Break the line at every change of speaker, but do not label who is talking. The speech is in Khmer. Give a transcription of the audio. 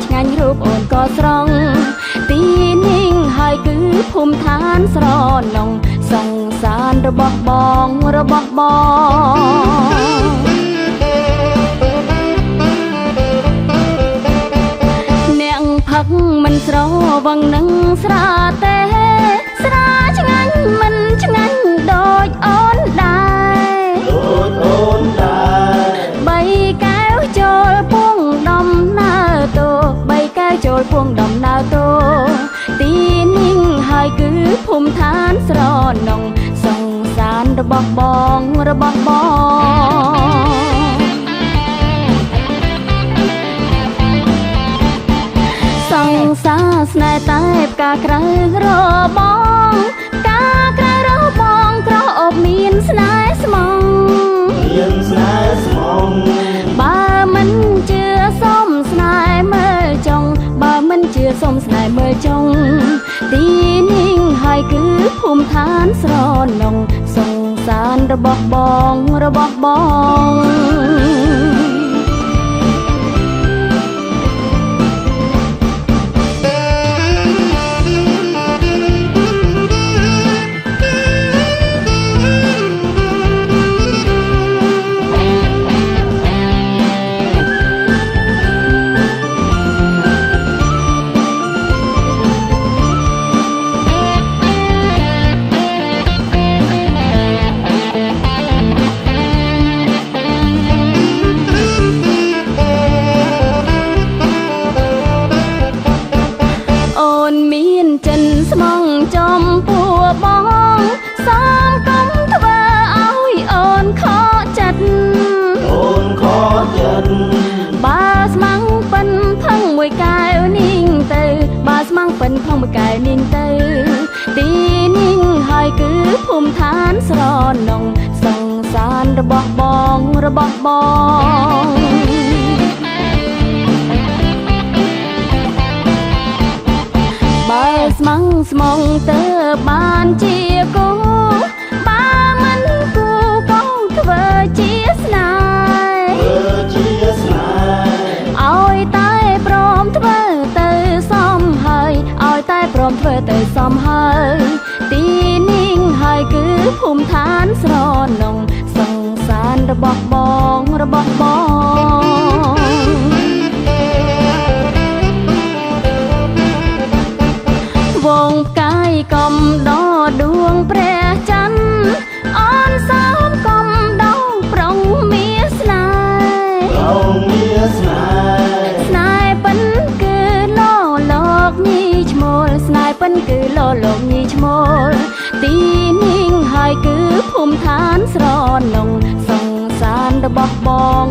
ឆ្ងាញ់រូបអូនក៏ស្រងទីនេះហើយគឺភូមិឋានស្រណងសង្សាររបស់បងអ្នកផឹកមិនស្រវឹងនឹងស្រាទេស្រាឆ្ងាញ់មិនឆ្ងាញ់ដូចអូនដែរបីកែវចូលពួងដំណើរតូចូលពួងដំណើរតូទីនេះហើយគឺភូមិឋានស្រណងសង្សាររបស់បងសង្សារស្នេហ៍តែផ្កាក្រៅរបងផ្កាក្រៅរបងក្រអូបមានស្នេហ៍ស្មងបើមិនជឿសុំស្នេហ៍មើលចុងបើមិនជឿសុំស្នេហ៍មើលចុងទីនេះហើយគឺភូមិឋានស្រណងសង្សាររបស់បងស្មងចំពោះបងសំកុំធ្វើឲ្យអូនខកចិត្តបើស្មងប៉ិនផឹងមួយកែវនេះទៅបើស្មងប៉ិនផឹងមួយកែវនេះទៅទីនេះហើយគឺភូមិឋានស្រណងសង្សាររបស់បងបើស្មងទៅបានជាគូបើមិនគូក៏ធ្វើជាស្នេហ៍ឲ្យតែព្រមធ្វើទៅសមហើយឲ្យតែព្រមធ្វើទៅសមហើយទីនេះហើយគឺភូមិឋានស្រណងសង្សាររបស់បងវងផ្កាយកំដដួងព្រះច័ន្ទអូនសោមកំដងប្រុងមានស្នេហ៍ប៉ិនគឺលោកញីឈ្មោលស្នេហ៍ប៉ិនគឺលោកញីឈ្មោលទីនេះហើយគឺភូមិឋានស្រណងសង្សាររបស់បង